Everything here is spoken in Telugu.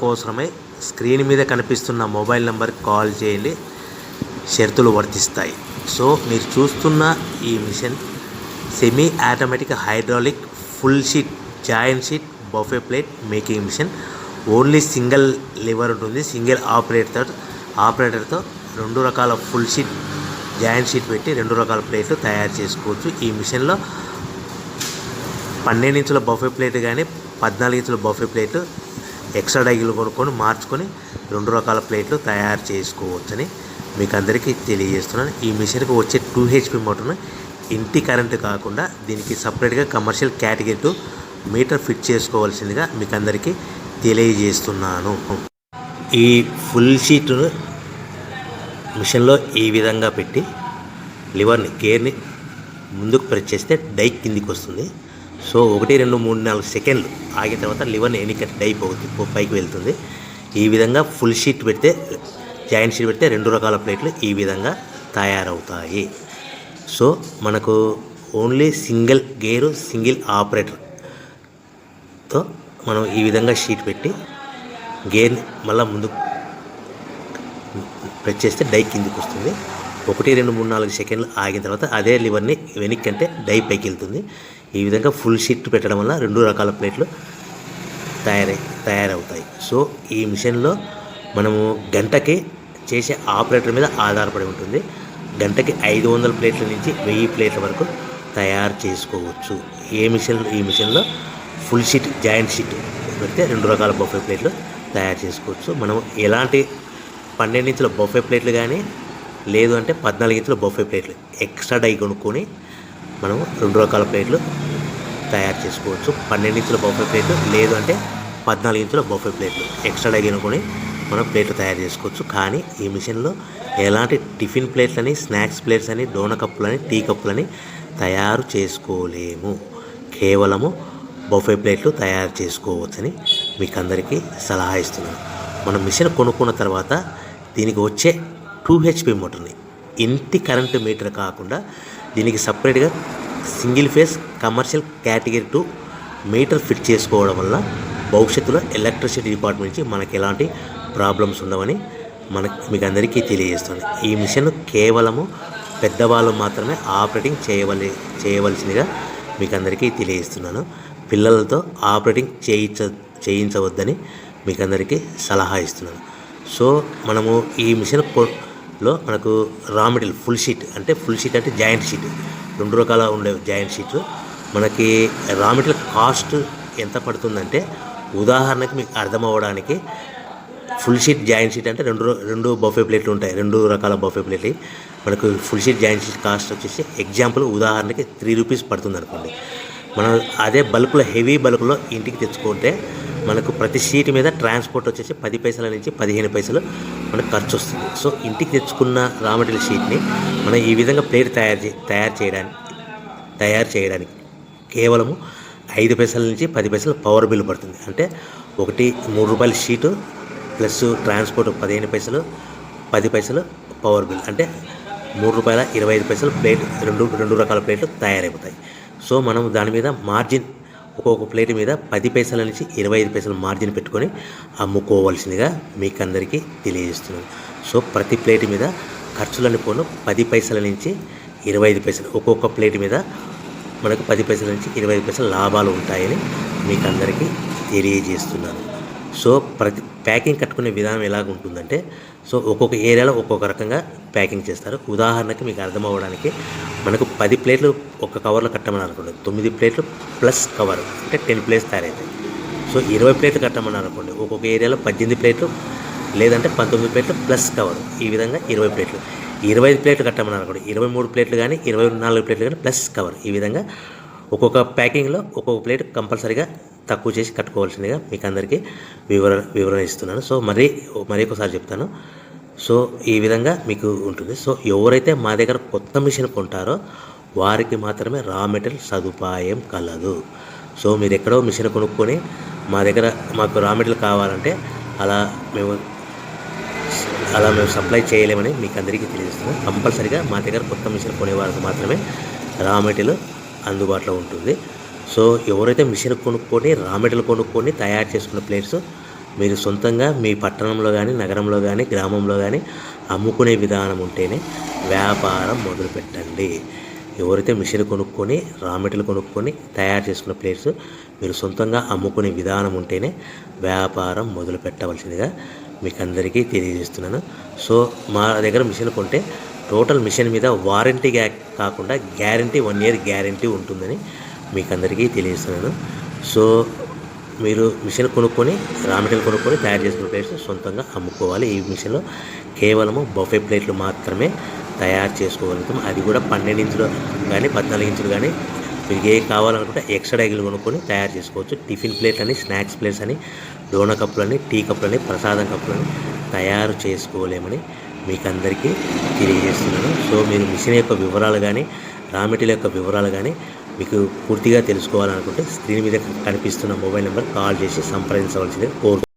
కోసమే స్క్రీన్ మీద కనిపిస్తున్న మొబైల్ నెంబర్కి కాల్ చేయండి, షరతులు వర్తిస్తాయి. సో మీరు చూస్తున్న ఈ machine semi automatic hydraulic full sheet joint sheet buffet plate making machine. Only single lever ఉంటుంది, సింగిల్ ఆపరేటర్తో 2 రకాల ఫుల్ షీట్ జాయింట్ షీట్ పెట్టి 2 రకాల ప్లేట్లు తయారు చేసుకోవచ్చు. ఈ మిషన్లో 12 ఇంచుల బఫే ప్లేట్ కానీ 14 ఇంచుల బఫే ప్లేట్ ఎక్స్ట్రా డైలు కొనుక్కొని మార్చుకొని 2 రకాల ప్లేట్లు తయారు చేసుకోవచ్చని మీకు అందరికీ తెలియజేస్తున్నాను. ఈ మిషన్కి వచ్చే 2 HP మోటార్ను ఇంటి కరెంటు కాకుండా దీనికి సపరేట్గా కమర్షియల్ కేటగిరీ 2 మీటర్ ఫిట్ చేసుకోవాల్సిందిగా మీకు అందరికీ తెలియజేస్తున్నాను. ఈ ఫుల్ షీట్ను మిషన్లో ఈ విధంగా పెట్టి లివర్ని గేర్ని ముందుకు ప్రెస్ చేస్తే డై కిందికి వస్తుంది. సో 1 2 3 4 సెకండ్లు ఆగిన తర్వాత లివర్ని ఎన్నికట్టి డై పైకి వెళ్తుంది. ఈ విధంగా ఫుల్ షీట్ పెడితే జాయింట్ షీట్ పెడితే 2 రకాల ప్లేట్లు ఈ విధంగా తయారవుతాయి. సో మనకు ఓన్లీ సింగిల్ గేరు సింగిల్ ఆపరేటర్తో మనం ఈ విధంగా షీట్ పెట్టి గేర్ని మళ్ళీ ముందుకు ప్రెస్ చేస్తే డై కిందికి వస్తుంది. 1 2 3 4 సెకండ్లు ఆగిన తర్వాత అదే లివర్ని వెనక్కి అంటే డై పైకి వెళ్తుంది. ఈ విధంగా ఫుల్ షీట్ పెట్టడం వల్ల 2 రకాల ప్లేట్లు తయారవుతాయి. సో ఈ మిషన్లో మనము గంటకి చేసే ఆపరేటర్ మీద ఆధారపడి ఉంటుంది. గంటకి 500 ప్లేట్ల నుంచి 1000 ప్లేట్ల వరకు తయారు చేసుకోవచ్చు. ఈ మిషన్లో ఫుల్ షీట్ జాయింట్ షీట్ పెడితే 2 రకాల బఫే ప్లేట్లు తయారు చేసుకోవచ్చు. మనం ఎలాంటి 12 ఇంచుల బఫే ప్లేట్లు కానీ లేదు అంటే 14 ఇంచుల బఫే ప్లేట్లు ఎక్స్ట్రా డై కొనుక్కొని మనం 2 రకాల ప్లేట్లు తయారు చేసుకోవచ్చు. 12 ఇంచుల బఫే ప్లేట్లు లేదు అంటే 14 ఇంచుల బఫే ప్లేట్లు ఎక్స్ట్రా డై కొనుక్కొని మనం ప్లేట్లు తయారు చేసుకోవచ్చు. కానీ ఈ మిషన్లో ఎలాంటి టిఫిన్ ప్లేట్లని, స్నాక్స్ ప్లేట్స్ అని, డోన కప్పులని, టీ కప్పులని తయారు చేసుకోలేము. కేవలము బఫే ప్లేట్లు తయారు చేసుకోవచ్చని మీకు అందరికీ సలహా ఇస్తున్నాను. మనం మిషన్ కొనుక్కున్న తర్వాత దీనికి వచ్చే 2 HP మోటార్ని ఇంటి కరెంటు మీటర్ కాకుండా దీనికి సపరేట్గా single phase commercial category 2 metre fit చేసుకోవడం వల్ల భవిష్యత్తులో ఎలక్ట్రిసిటీ డిపార్ట్మెంట్ నుంచి మనకి ఎలాంటి ప్రాబ్లమ్స్ ఉండవని మీకు అందరికీ తెలియజేస్తుంది. ఈ మిషన్ కేవలము పెద్దవాళ్ళు మాత్రమే ఆపరేటింగ్ చేయవలసిందిగా మీకు అందరికీ తెలియజేస్తున్నాను. పిల్లలతో ఆపరేటింగ్ చేయించవద్దని మీకు అందరికీ సలహా ఇస్తున్నాను. సో మనము ఈ మిషన్లో మనకు రా మెటీరియల్ ఫుల్ షీట్ అంటే జాయింట్ షీట్ 2 రకాల ఉండే జాయింట్ షీట్ మనకి రా మెటీరియల్ కాస్ట్ ఎంత పడుతుందంటే, ఉదాహరణకి మీకు అర్థమవ్వడానికి ఫుల్ షీట్ జాయింట్ షీట్ అంటే 2 బఫే ప్లేట్లు ఉంటాయి. 2 రకాల బఫే ప్లేట్లు మనకు full sheet joint sheet cost వచ్చేసి ఎగ్జాంపుల్ ఉదాహరణకి 3 రూపీస్ పడుతుంది అనుకోండి. మనం అదే బల్క్లో హెవీ బల్క్లో ఇంటికి తెచ్చుకుంటే మనకు ప్రతి షీట్ మీద ట్రాన్స్పోర్ట్ వచ్చేసి 10 పైసల నుంచి 15 పైసలు మనకు ఖర్చు వస్తుంది. సో ఇంటికి తెచ్చుకున్న రా మెటీరియల్ షీట్ని మనం ఈ విధంగా ప్లేట్ తయారు చేయడానికి కేవలము 5 పైసల నుంచి 10 పైసలు పవర్ బిల్ పడుతుంది. అంటే 3 రూపాయల షీటు ప్లస్ ట్రాన్స్పోర్ట్ 15 పైసలు 10 పైసలు పవర్ బిల్ అంటే 3 రూపాయల 25 పైసలు ప్లేట్ 2 రకాల ప్లేట్లు తయారైపోతాయి. సో మనం దాని మీద మార్జిన్ ఒక్కొక్క ప్లేట్ మీద 10 పైసల నుంచి 25 పైసలు మార్జిన్ పెట్టుకొని అమ్ముకోవాల్సిందిగా మీకు అందరికీ తెలియజేస్తున్నాను. సో ప్రతి ప్లేట్ మీద ఖర్చులని పోను 10 పైసల నుంచి 25 పైసలు ఒక్కొక్క ప్లేట్ మీద మనకు 10 పైసల నుంచి 25 పైసలు లాభాలు ఉంటాయని మీకు అందరికీ తెలియజేస్తున్నాను. సో ప్రతి ప్యాకింగ్ కట్టుకునే విధానం ఎలాగ ఉంటుందంటే, సో ఒక్కొక్క ఏరియాలో ఒక్కొక్క రకంగా ప్యాకింగ్ చేస్తారు. ఉదాహరణకి మీకు అర్థమవ్వడానికి మనకు 10 ప్లేట్లు ఒక కవర్లో కట్టమని అనుకోండి, 9 ప్లేట్లు ప్లస్ కవర్ అంటే 10 ప్లేట్స్ తయారవుతాయి. సో 20 ప్లేట్లు కట్టమని అనుకోండి, ఒక్కొక్క ఏరియాలో 18 ప్లేట్లు లేదంటే 19 ప్లేట్లు ప్లస్ కవర్, ఈ విధంగా 20 ప్లేట్లు. 25 ప్లేట్లు కట్టమని అనుకోండి, 23 ప్లేట్లు కానీ 24 ప్లేట్లు కానీ ప్లస్ కవర్, ఈ విధంగా ఒక్కొక్క ప్యాకింగ్లో ఒక్కొక్క ప్లేట్ కంపల్సరీగా తక్కువ చేసి కట్టుకోవాల్సిందిగా మీకు అందరికీ వివరణ ఇస్తున్నాను. సో మరీ ఒకసారి చెప్తాను. సో ఈ విధంగా మీకు ఉంటుంది. సో ఎవరైతే మా దగ్గర కొత్త మిషన్ కొంటారో వారికి మాత్రమే రా మెటీరియల్ సదుపాయం కలదు. సో మీరు ఎక్కడో మిషన్ కొనుక్కొని మాకు రా మెటీరియల్ కావాలంటే అలా మేము సప్లై చేయలేమని మీకు అందరికీ తెలియజేస్తున్నాం. కంపల్సరీగా మా దగ్గర కొత్త మిషన్ కొనే వారికి మాత్రమే రా మెటీరియల్ అందుబాటులో ఉంటుంది. సో ఎవరైతే మిషన్ కొనుక్కొని రా మెటీరియల్ కొనుక్కొని తయారు చేసుకున్న ప్లేట్స్ మీరు సొంతంగా మీ పట్టణంలో కానీ, నగరంలో కానీ, గ్రామంలో కానీ అమ్ముకునే విధానం ఉంటేనే వ్యాపారం మొదలుపెట్టండి. ఎవరైతే మిషన్ కొనుక్కొని, రా మెటీరియల్ కొనుక్కొని తయారు చేసుకున్న ప్లేట్స్ మీరు సొంతంగా అమ్ముకునే విధానం ఉంటేనే వ్యాపారం మొదలు పెట్టవలసిందిగా మీకు అందరికీ తెలియజేస్తున్నాను. సో మా దగ్గర మిషన్ కొంటే టోటల్ మిషన్ మీద వారంటీ కాకుండా గ్యారంటీ 1 year గ్యారంటీ ఉంటుందని మీకు అందరికీ తెలియజేస్తున్నాను. సో మీరు మిషన్ కొనుక్కొని, రా మెటీరియల్ కొనుక్కొని తయారు చేసుకున్న ప్లేట్స్ సొంతంగా అమ్ముకోవాలి. ఈ మిషన్లో కేవలము బఫే ప్లేట్లు మాత్రమే తయారు చేసుకోగలుగుతాం. అది కూడా 12 ఇంచులు కానీ 14 ఇంచులు కానీ మీకు ఏ కావాలనుకుంటే ఎక్స్ట్రా డైగులు కొనుక్కొని తయారు చేసుకోవచ్చు. టిఫిన్ ప్లేట్ అని, స్నాక్స్ ప్లేట్స్ అని, డోనా కప్పులని, టీ కప్పులని, ప్రసాదం కప్పులని తయారు చేసుకోలేమని మీకు అందరికీ తెలియజేస్తున్నాను. సో మీరు మిషన్ యొక్క వివరాలు కానీ, రా మెటీరియల్ యొక్క వివరాలు కానీ మీకు పూర్తిగా తెలుసుకోవాలనుకుంటే స్క్రీన్ మీద కనిపిస్తున్న మొబైల్ నెంబర్ కాల్ చేసి సంప్రదించవలసింది కోరు.